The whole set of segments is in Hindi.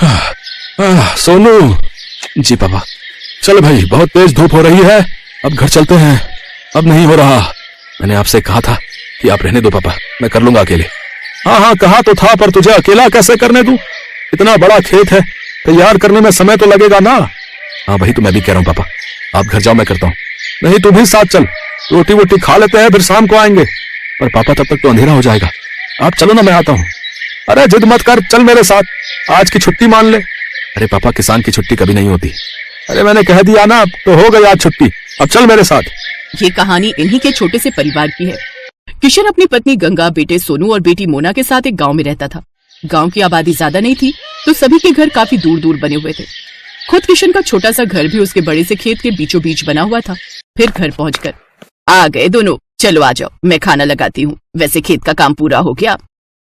सोनू। जी पापा। चलो भाई, बहुत तेज धूप हो रही है, अब घर चलते हैं। अब नहीं हो रहा। मैंने आपसे कहा था कि आप रहने दो पापा, मैं कर लूंगा अकेले। हाँ कहा तो था, पर तुझे अकेला कैसे करने दूं? इतना बड़ा खेत है, तैयार करने में समय तो लगेगा ना। हाँ भाई, तो मैं भी कह रहा हूँ पापा, आप घर जाओ, मैं करता हूँ। नहीं, तू भी साथ चल, रोटी वोटी खा लेते हैं, फिर शाम को आएंगे। पर पापा तब तक तो अंधेरा हो जाएगा। आप चलो ना, मैं आता हूँ। अरे जिद मत कर, चल मेरे साथ, आज की छुट्टी मान ले। अरे पापा, किसान की छुट्टी कभी नहीं होती। अरे मैंने कह दिया ना, तो हो गई आज छुट्टी, अब चल मेरे साथ। ये कहानी इन्हीं के छोटे से परिवार की है। किशन अपनी पत्नी गंगा, बेटे सोनू और बेटी मोना के साथ एक गांव में रहता था। गांव की आबादी ज्यादा नहीं थी, तो सभी के घर काफी दूर दूर बने हुए थे। खुद किशन का छोटा सा घर भी उसके बड़े से खेत के बीचों बीच बना हुआ था। फिर घर पहुंचकर आ गए दोनों, चलो आ जाओ, मैं खाना लगाती हूँ। वैसे खेत का काम पूरा हो गया?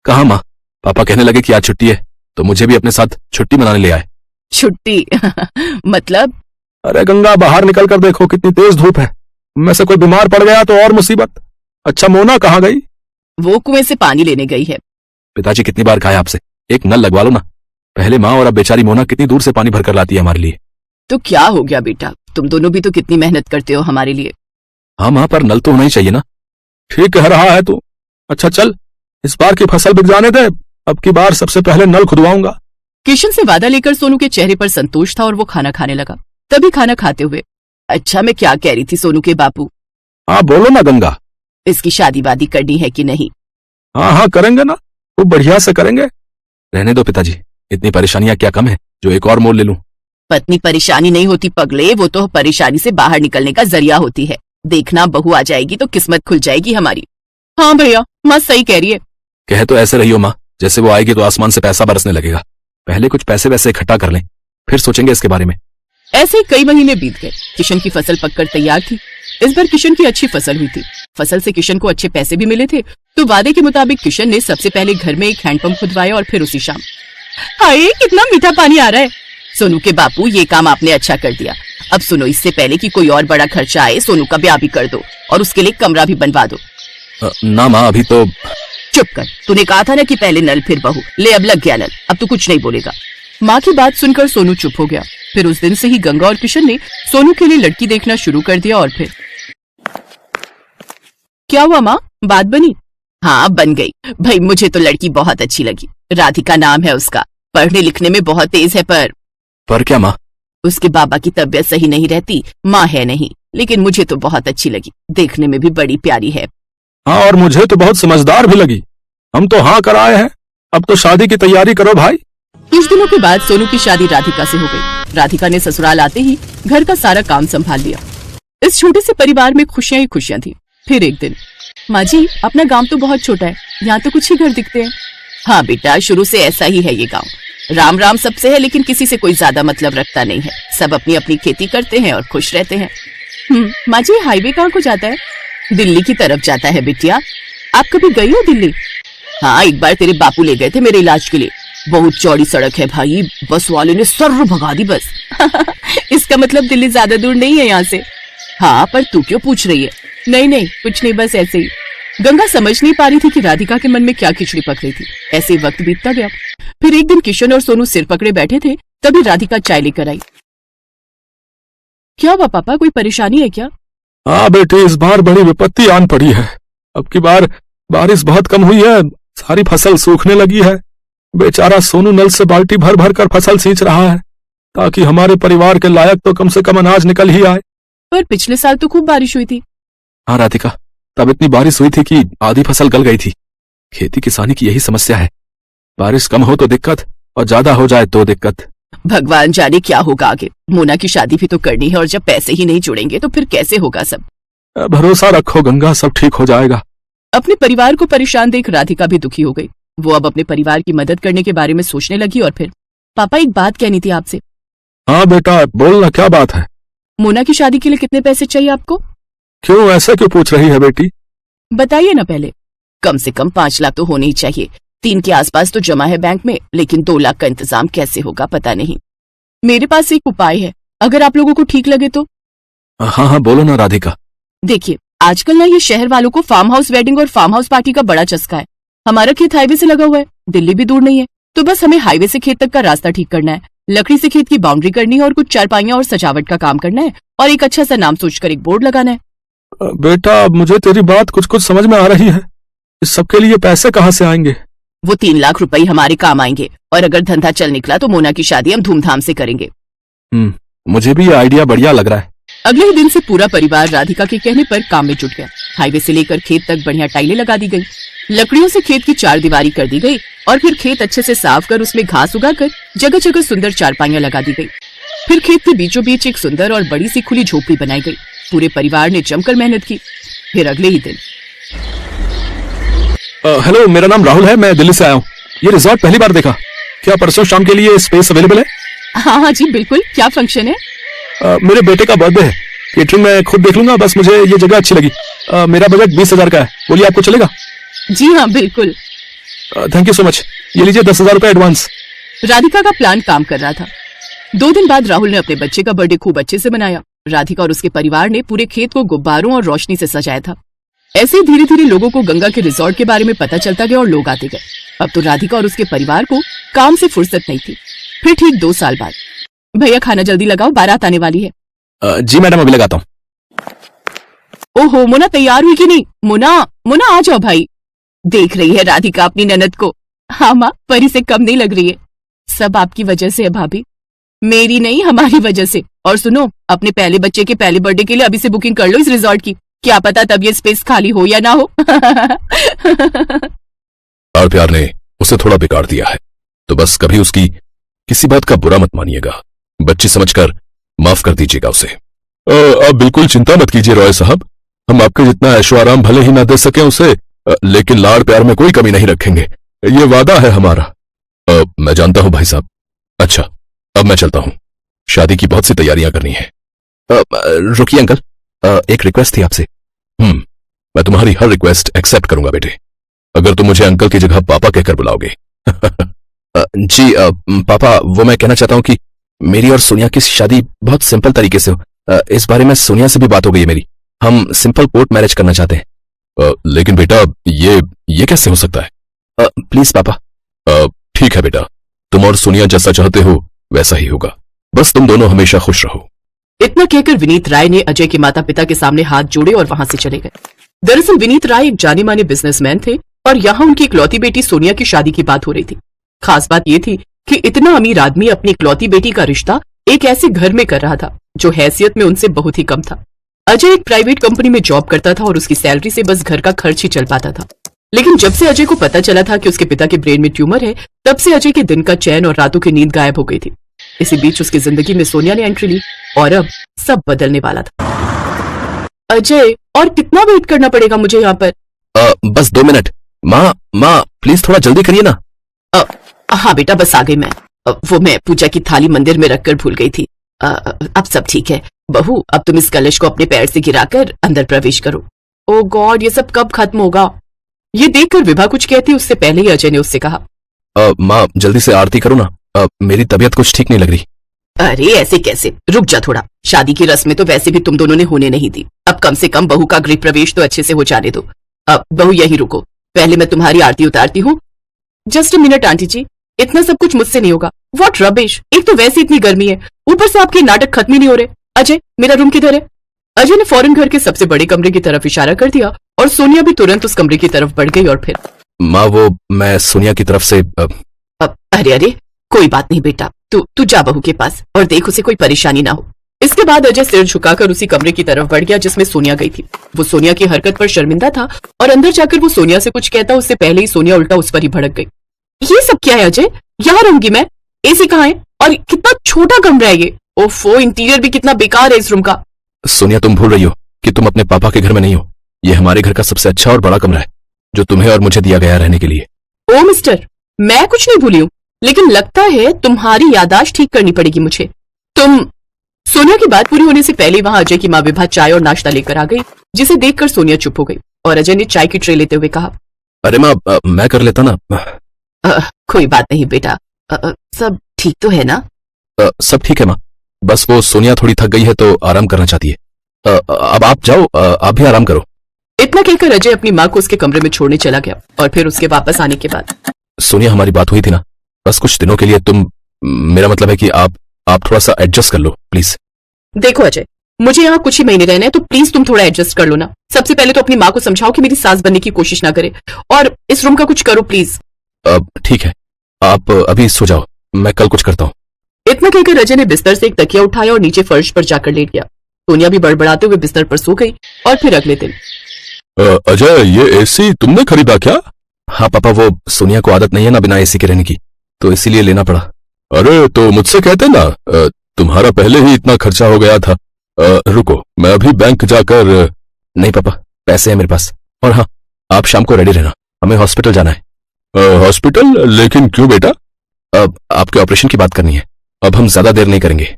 कहाँ माँ, पापा कहने लगे कि आज छुट्टी है, तो मुझे भी अपने साथ छुट्टी मनाने ले आए। छुट्टी? मतलब? अरे गंगा, बाहर निकल कर देखो, कितनी तेज धूप है। में से कोई बीमार पड़ गया तो और मुसीबत। अच्छा, मोना कहाँ गई? वो कुएं से पानी लेने गई है। पिताजी कितनी बार कहा आपसे, एक नल लगवा लो ना। पहले माँ और अब बेचारी मोना कितनी दूर से पानी भरकर लाती है हमारे लिए। तो क्या हो गया बेटा, तुम दोनों भी तो कितनी मेहनत करते हो हमारे लिए। हाँ माँ, पर नल तो होना ही चाहिए ना। ठीक कह रहा है तू। अच्छा चल, इस बार की फसल बिक जाने दे, अब की बार सबसे पहले नल खुदवाऊंगा। किशन से वादा लेकर सोनू के चेहरे पर संतोष था और वो खाना खाने लगा। तभी खाना खाते हुए, अच्छा मैं क्या कह रही थी सोनू के बापू? हाँ बोलो ना गंगा। इसकी शादी वादी करनी है कि नहीं? हाँ करेंगे ना, खूब बढ़िया से करेंगे। रहने दो पिताजी, इतनी परेशानियां क्या कम है जो एक और मोल ले लूं। पत्नी परेशानी नहीं होती पगले, वो तो परेशानी से बाहर निकलने का जरिया होती है। देखना, बहू आ जाएगी तो किस्मत खुल जाएगी हमारी। हाँ भैया, माँ सही कह रही है। कह तो ऐसे रही हो माँ, जैसे वो आएगी तो आसमान से पैसा बरसने लगेगा। पहले कुछ पैसे वैसे इकट्ठा कर लें, फिर सोचेंगे इसके बारे में। ऐसे ही कई महीने बीत गए। किशन की फसल पककर तैयार थी। इस बार किशन की अच्छी फसल हुई थी। फसल से किशन को अच्छे पैसे भी मिले थे, तो वादे के मुताबिक किशन ने सबसे पहले घर में एक हैंडपंप खुदवाया और फिर उसी शाम। हाय, कितना मीठा पानी आ रहा है। सोनू के बापू, ये काम आपने अच्छा कर दिया। अब सुनो, इससे पहले कि कोई और बड़ा खर्चा आए, सोनू का ब्याह भी कर दो और उसके लिए कमरा भी बनवा दो। ना माँ, अभी तो। चुप कर, तूने कहा था ना कि पहले नल फिर बहू। ले, अब लग गया नल, अब तू कुछ नहीं बोलेगा। माँ की बात सुनकर सोनू चुप हो गया। फिर उस दिन से ही गंगा और किशन ने सोनू के लिए लड़की देखना शुरू कर दिया। और फिर क्या हुआ माँ, बात बनी? हाँ बन गई भाई, मुझे तो लड़की बहुत अच्छी लगी। राधिका नाम है उसका, पढ़ने लिखने में बहुत तेज है। पर क्या माँ? उसके बाबा की तबीयत सही नहीं रहती, माँ है नहीं, लेकिन मुझे तो बहुत अच्छी लगी, देखने में भी बड़ी प्यारी है। हाँ, और मुझे तो बहुत समझदार भी लगी। हम तो हाँ कराए हैं, अब तो शादी की तैयारी करो भाई। कुछ दिनों के बाद सोनू की शादी राधिका से हो गई। राधिका ने ससुराल आते ही घर का सारा काम संभाल लिया। इस छोटे से परिवार में खुशियां ही खुशियां थी। फिर एक दिन, माँ जी अपना गांव तो बहुत छोटा है, यहाँ तो कुछ ही घर दिखते हैं। हाँ बेटा, शुरू से ऐसा ही है ये गाँव। राम राम सबसे है, लेकिन किसी से कोई ज्यादा मतलब रखता नहीं है। सब अपनी अपनी खेती करते हैं और खुश रहते हैं। माँ जी, हाईवे कहाँ को जाता है? दिल्ली की तरफ जाता है बिटिया। आप कभी गई हो दिल्ली? हाँ, एक बार तेरे बापू ले गए थे मेरे इलाज के लिए। बहुत चौड़ी सड़क है भाई, बस वाले ने सर्र भगा दी बस। इसका मतलब दिल्ली ज्यादा दूर नहीं है यहाँ से। हाँ, पर तू क्यों पूछ रही है? नहीं कुछ नहीं, बस ऐसे ही। गंगा समझ नहीं पा रही थी कि राधिका के मन में क्या खिचड़ी पक रही थी। ऐसे ही वक्त बीतता गया। फिर एक दिन किशन और सोनू सिर पकड़े बैठे थे, तभी राधिका चाय लेकर आई। क्या हुआ पापा, कोई परेशानी है क्या? हाँ बेटी, इस बार बड़ी विपत्ति आन पड़ी है। अब की बार बारिश बहुत कम हुई है, सारी फसल सूखने लगी है। बेचारा सोनू नल से बाल्टी भर भर कर फसल सींच रहा है, ताकि हमारे परिवार के लायक तो कम से कम अनाज निकल ही आए। पर पिछले साल तो खूब बारिश हुई थी। हाँ राधिका, तब इतनी बारिश हुई थी कि आधी फसल गल गई थी। खेती किसानी की यही समस्या है, बारिश कम हो तो दिक्कत और ज्यादा हो जाए तो दिक्कत। भगवान जाने क्या होगा आगे। मोना की शादी भी तो करनी है, और जब पैसे ही नहीं जुड़ेंगे तो फिर कैसे होगा सब। भरोसा रखो गंगा, सब ठीक हो जाएगा। अपने परिवार को परेशान देख राधिका भी दुखी हो गई। वो अब अपने परिवार की मदद करने के बारे में सोचने लगी। और फिर, पापा एक बात कहनी थी आपसे। हाँ बेटा, बोलना, क्या बात है? मोना की शादी के लिए कितने पैसे चाहिए आपको? क्यों, ऐसा क्यों पूछ रही है बेटी? बताइए ना पहले। कम से कम 5 लाख तो होने ही चाहिए। 3 के आसपास तो जमा है बैंक में, लेकिन 2 लाख का इंतजाम कैसे होगा पता नहीं। मेरे पास एक उपाय है, अगर आप लोगों को ठीक लगे तो। हाँ बोलो ना राधिका। देखिए, आजकल ना ये शहर वालों को फार्म हाउस वेडिंग और फार्म हाउस पार्टी का बड़ा चस्का है। हमारा खेत हाईवे से लगा हुआ है, दिल्ली भी दूर नहीं है, तो बस हमें हाईवे से खेत तक का रास्ता ठीक करना है, लकड़ी से खेत की बाउंड्री करनी है और कुछ चारपाइयां और सजावट का काम करना है और एक अच्छा सा नाम सोचकर एक बोर्ड लगाना है। बेटा, अब मुझे तेरी बात कुछ कुछ समझ में आ रही है। इस सब के लिए पैसे कहाँ से आएंगे? वो 3 लाख रुपए हमारे काम आएंगे और अगर धंधा चल निकला तो मोना की शादी हम धूमधाम से करेंगे। मुझे भी ये आइडिया बढ़िया लग रहा है। अगले ही दिन से पूरा परिवार राधिका के कहने पर काम में जुट गया। हाईवे से लेकर खेत तक बढ़िया टाइलें लगा दी गई, लकड़ियों से खेत की 4 दीवारी कर दी गई और फिर खेत अच्छे से साफ कर उसमें घास उगाकर जगह जगह सुंदर चारपाइयां लगा दी गई। फिर खेत के बीचों बीच एक सुंदर और बड़ी सी खुली झोपड़ी बनाई गई। पूरे परिवार ने जमकर मेहनत की। फिर अगले ही दिन, हेलो, मेरा नाम राहुल है, मैं दिल्ली से आया हूँ। ये रिजॉर्ट पहली बार देखा। क्या परसों शाम के लिए स्पेस अवेलेबल है? हाँ हाँ जी बिल्कुल। क्या फंक्शन है? मेरे बेटे का बर्थडे है। केटरिंग मैं खुद देख लूंगा, बस मुझे ये जगह अच्छी लगी। मेरा बजट 20,000 का है। बोलिए, आपको चलेगा? जी हाँ बिल्कुल। Thank you so much. ये लीजिए 10,000 रुपए एडवांस। राधिका का प्लान काम कर रहा था। 2 दिन बाद राहुल ने अपने बच्चे का बर्थडे खूब अच्छे से मनाया। राधिका और उसके परिवार ने पूरे खेत को गुब्बारों और रोशनी से सजाया था। ऐसे धीरे धीरे लोगों को गंगा के रिजॉर्ट के बारे में पता चलता गया और लोग आते गए। अब तो राधिका और उसके परिवार को काम से फुर्सत नहीं थी। फिर ठीक 2 साल बाद, भैया खाना जल्दी लगाओ, बारात आने वाली है। जी मैडम, अभी लगाता हूँ। ओहो, मोना तैयार हुई कि नहीं? मोना, मोना आ जाओ भाई। देख रही है राधिका अपनी ननद को। हाँ माँ, परी से कम नहीं लग रही है। सब आपकी वजह से है भाभी, मेरी नहीं हमारी वजह से। और सुनो, अपने पहले बच्चे के पहले बर्थडे के लिए अभी से बुकिंग कर लो इस रिजॉर्ट की। क्या पता तब ये स्पेस खाली हो या ना हो। और प्यार ने उसे थोड़ा बिगाड़ दिया है, तो बस कभी उसकी किसी बात का बुरा मत मानिएगा। बच्ची समझकर माफ कर दीजिएगा उसे। आप बिल्कुल चिंता मत कीजिए रॉय साहब, हम आपके जितना ऐशो आराम भले ही ना दे सके उसे, लेकिन लाड़ प्यार में कोई कमी नहीं रखेंगे, ये वादा है हमारा। मैं जानता हूं भाई साहब। अच्छा, अब मैं चलता हूं, शादी की बहुत सी तैयारियां करनी है। रुकिए अंकल, एक रिक्वेस्ट थी आपसे। मैं तुम्हारी हर रिक्वेस्ट एक्सेप्ट करूंगा बेटे, अगर तुम मुझे अंकल की जगह पापा कहकर बुलाओगे। जी पापा, वो मैं कहना चाहता हूं कि मेरी और सोनिया की शादी बहुत सिंपल तरीके से हो। इस बारे में सोनिया से भी बात हो गई है मेरी। हम सिंपल कोर्ट मैरिज करना चाहते हैं। लेकिन बेटा, ये कैसे हो सकता है? प्लीज पापा। ठीक है बेटा, तुम और सोनिया जैसा चाहते हो वैसा ही होगा, बस तुम दोनों हमेशा खुश रहो। इतना कहकर विनीत राय ने अजय के माता पिता के सामने हाथ जोड़े और वहां से चले गए। दरअसल विनीत राय एक जाने माने बिजनेसमैन थे और यहाँ उनकी इकलौती बेटी सोनिया की शादी की बात हो रही थी। खास बात ये थी कि इतना अमीर आदमी अपनी इकलौती बेटी का रिश्ता एक ऐसे घर में कर रहा था जो हैसियत में उनसे बहुत ही कम था। अजय एक प्राइवेट कंपनी में जॉब करता था और उसकी सैलरी से बस घर का खर्च ही चल पाता था। लेकिन जब से अजय को पता चला था कि उसके पिता के ब्रेन में ट्यूमर है, तब से अजय के दिन का चैन और रातों की नींद गायब हो गई थी। इसी बीच उसकी जिंदगी में सोनिया ने एंट्री ली और अब सब बदलने वाला था। अजय, और कितना वेट करना पड़ेगा मुझे यहाँ पर? बस 2 मिनट। माँ प्लीज थोड़ा जल्दी करिए ना। हाँ बेटा, बस आ गई मैं। वो मैं पूजा की थाली मंदिर में रखकर भूल गई थी। अब सब ठीक है। बहू, अब तुम इस कलश को अपने पैर से गिराकर अंदर प्रवेश करो। ओ गॉड, ये सब कब खत्म होगा? ये देखकर विभा कुछ कहती उससे पहले ही अजय ने उससे कहा, माँ जल्दी से आरती करो ना, मेरी तबीयत कुछ ठीक नहीं लग रही। अरे ऐसे कैसे, रुक जा थोड़ा। शादी की रस्में तो वैसे भी तुम दोनों ने होने नहीं दी, अब कम से कम बहू का गृह प्रवेश तो अच्छे से हो जाने दो। अब बहू यही रुको, पहले मैं तुम्हारी आरती उतारती हूँ। जस्ट अ मिनट आंटी जी, इतना सब कुछ मुझसे नहीं होगा। व्हाट रबिश, एक तो वैसे इतनी गर्मी है, ऊपर से आपके नाटक खत्म ही नहीं हो रहे। अजय, मेरा रूम किधर है? अजय ने फौरन घर के सबसे बड़े कमरे की तरफ इशारा कर दिया और सोनिया भी तुरंत उस कमरे की तरफ बढ़ गई। और फिर माँ, वो मैं सोनिया की तरफ से अरे कोई बात नहीं बेटा, तू जा बहू के पास और देख उसे कोई परेशानी ना हो। इसके बाद अजय सिर झुकाकर उसी कमरे की तरफ बढ़ गया जिसमें सोनिया गई थी। वो सोनिया की हरकत पर शर्मिंदा था और अंदर जाकर वो सोनिया से कुछ कहता उससे पहले ही सोनिया उल्टा उस पर ही भड़क गई। ये सब क्या है अजय? यहाँ रहूंगी मैं, एसी कहाँ है? और कितना छोटा कमरा है ये। ओफो, इंटीरियर भी कितना बेकार है इस रूम का। सोनिया, तुम भूल रही हो कि तुम अपने पापा के घर में नहीं हो। ये हमारे घर का सबसे अच्छा और बड़ा कमरा है जो तुम्हें और मुझे दिया गया रहने के लिए। ओ मिस्टर, मैं कुछ नहीं भूली हूँ, लेकिन लगता है तुम्हारी याददाश्त ठीक करनी पड़ेगी मुझे। सोनिया की बात पूरी होने से पहले वहां अजय की माँ विभा चाय और नाश्ता लेकर आ गई, जिसे देखकर सोनिया चुप हो गई और अजय ने चाय की ट्रे लेते हुए कहा, अरे माँ, मैं कर लेता ना। कोई बात नहीं बेटा, सब ठीक तो है ना? सब ठीक है माँ, बस वो सोनिया थोड़ी थक गई है तो आराम करना चाहती है। अब आप जाओ, आप भी आराम करो। इतना कहकर अजय अपनी माँ को उसके कमरे में छोड़ने चला गया और फिर उसके वापस आने के बाद, सोनिया, हमारी बात हुई थी ना, बस कुछ दिनों के लिए तुम, मेरा मतलब है कि आप थोड़ा सा एडजस्ट कर लो प्लीज। देखो अजय, मुझे यहाँ कुछ ही महीने रहना है, तो प्लीज तुम थोड़ा एडजस्ट कर लो ना। सबसे पहले तो अपनी माँ को समझाओ कि मेरी सास बनने की कोशिश ना करे, और इस रूम का कुछ करो प्लीज। ठीक है, आप अभी सो जाओ, मैं कल कुछ करता हूँ। इतना कहकर अजय ने बिस्तर से एक तकिया उठाया और नीचे फर्श पर जाकर लेट गया। सोनिया भी बड़बड़ाते हुए बिस्तर पर सो गई। और फिर अगले दिन, अजय, ये एसी तुमने खरीदा क्या? हाँ पापा, वो सोनिया को आदत नहीं है ना बिना एसी के रहने की, तो इसीलिए लेना पड़ा। अरे तो मुझसे कहते ना, तुम्हारा पहले ही इतना खर्चा हो गया था। रुको, मैं अभी बैंक जाकर। नहीं पापा, पैसे हैं मेरे पास। और हाँ, आप शाम को रेडी रहना, हमें हॉस्पिटल जाना है। हॉस्पिटल? लेकिन क्यों बेटा? अब आपके ऑपरेशन की बात करनी है, अब हम ज्यादा देर नहीं करेंगे।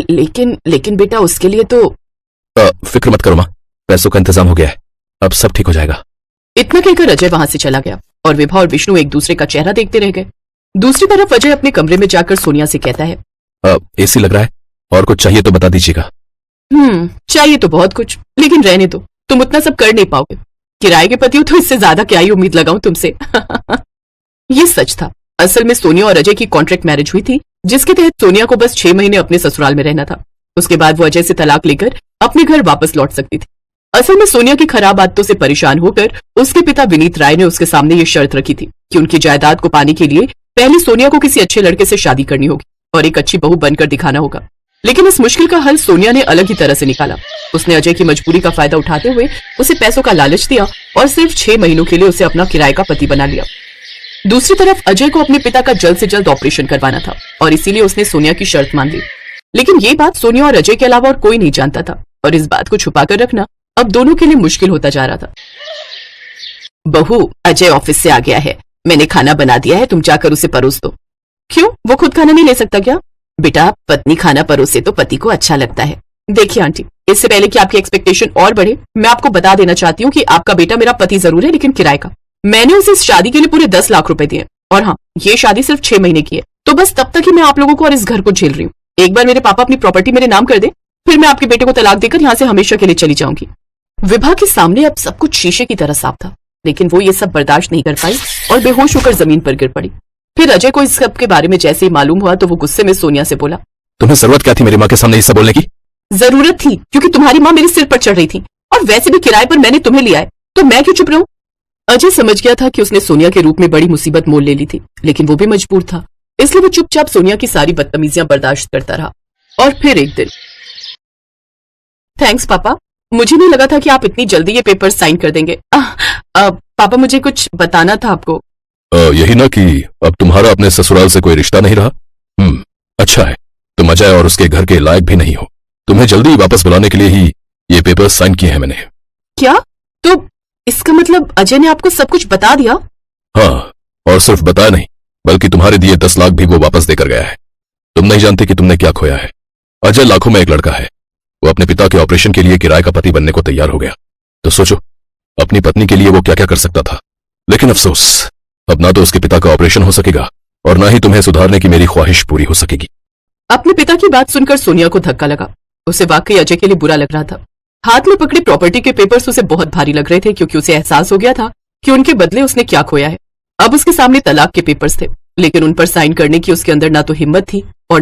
लेकिन बेटा, उसके लिए तो। फिक्र मत करो माँ, पैसों का इंतजाम हो गया है, अब सब ठीक हो जाएगा। इतना कहकर अजय वहां से चला गया और विभा और विष्णु एक दूसरे का चेहरा देखते रह गए। दूसरी तरफ अजय अपने कमरे में जाकर सोनिया से कहता है, एसी लग रहा है, और कुछ चाहिए तो बता दीजिएगा। चाहिए तो बहुत कुछ, लेकिन रहने दो, तुम उतना सब कर नहीं पाओगे। किराए के पति हो तो इससे ज्यादा क्या ही उम्मीद लगाऊं तुमसे। ये सच था। असल में सोनिया और अजय की कॉन्ट्रैक्ट मैरिज हुई थी, जिसके तहत सोनिया को बस 6 महीने अपने ससुराल में रहना था। उसके बाद वो अजय से तलाक लेकर अपने घर वापस लौट सकती थी। असल में सोनिया की खराब आदतों से परेशान होकर उसके पिता विनीत राय ने उसके सामने ये शर्त रखी थी कि उनकी जायदाद को पाने के लिए पहले सोनिया को किसी अच्छे लड़के से शादी करनी होगी और एक अच्छी बहू बनकर दिखाना होगा। लेकिन इस मुश्किल का हल सोनिया ने अलग ही तरह से निकाला। उसने अजय की मजबूरी का फायदा उठाते हुए उसे पैसों का लालच दिया और सिर्फ 6 महीनों के लिए उसे अपना किराए का पति बना लिया। दूसरी तरफ अजय को अपने पिता का जल्द से जल्द ऑपरेशन करवाना था और इसीलिए उसने सोनिया की शर्त मान ली। लेकिन ये बात सोनिया और अजय के अलावा और कोई नहीं जानता था, और इस बात को छुपाकर रखना अब दोनों के लिए मुश्किल होता जा रहा था। बहू, अजय ऑफिस से आ गया है, मैंने खाना बना दिया है, तुम जाकर उसे परोस दो। क्यों, वो खुद खाना नहीं ले सकता क्या? बेटा, पत्नी खाना परोसे तो पति को अच्छा लगता है। देखिए आंटी, इससे पहले कि आपकी एक्सपेक्टेशन और बढ़े, मैं आपको बता देना चाहती हूँ कि आपका बेटा मेरा पति जरूर है, लेकिन किराए का। मैंने उसे इस शादी के लिए पूरे 10 लाख रुपए दिए, और हाँ, ये शादी सिर्फ 6 महीने की है, तो बस तब तक ही मैं आप लोगों को और इस घर को झेल रही हूँ। एक बार मेरे पापा अपनी प्रॉपर्टी मेरे नाम कर दे, फिर मैं आपके बेटे को तलाक देकर यहाँ से हमेशा के लिए चली जाऊंगी। विभा के सामने अब सब कुछ शीशे की तरह साफ था, लेकिन वो ये सब बर्दाश्त नहीं कर पाई और बेहोश होकर जमीन पर गिर पड़ी। फिर अजय को इस सब के बारे में जैसे ही मालूम हुआ तो वो गुस्से में सोनिया से बोला, तुम्हें जरूरत क्या थी मेरी माँ के सामने ये सब बोलने की? जरूरत थी क्योंकि तुम्हारी माँ मेरे सिर पर चढ़ रही थी, और वैसे भी किराए पर मैंने तुम्हें लिया है, तो मैं क्यों चुप रहूं? अजय समझ गया था कि उसने सोनिया के रूप में बड़ी मुसीबत मोल ले ली थी, लेकिन वो भी मजबूर था, इसलिए वो चुपचाप सोनिया की सारी बदतमीजियां बर्दाश्त करता रहा। और फिर एक दिन, थैंक्स पापा, मुझे नहीं लगा था कि आप इतनी जल्दी ये पेपर साइन कर देंगे। पापा, मुझे कुछ बताना था आपको। यही ना कि अब तुम्हारा अपने ससुराल से कोई रिश्ता नहीं रहा। अच्छा है, तुम अजय और उसके घर के लायक भी नहीं हो। तुम्हें जल्दी वापस बुलाने के लिए ही ये पेपर साइन किए हैं मैंने। क्या? तो इसका मतलब अजय ने आपको सब कुछ बता दिया? हाँ, और सिर्फ बताया नहीं, बल्कि तुम्हारे दिए 10 लाख भी वो वापस देकर गया है। तुम नहीं जानते कि तुमने क्या खोया है। अजय लाखों में एक लड़का है, वो अपने पिता के ऑपरेशन के लिए किराए का पति बनने को तैयार हो गया। तो सोचो, अपनी पत्नी के लिए वो क्या क्या कर सकता था। लेकिन अफसोस, अब ना तो उसके पिता का ऑपरेशन हो सकेगा और ना ही तुम्हें सुधारने की मेरी ख्वाहिश पूरी हो सकेगी। अपने पिता की बात सुनकर सोनिया को धक्का लगा। उसे वाकई अजय के लिए बुरा लग रहा था। हाथ में पकड़े प्रॉपर्टी के पेपर्स उसे बहुत भारी लग रहे थे, क्योंकि उसे एहसास हो गया था कि उनके बदले उसने क्या खोया है। अब उसके सामने तलाक के पेपर्स थे, लेकिन उन पर साइन करने की उसके अंदर ना तो हिम्मत थी और ना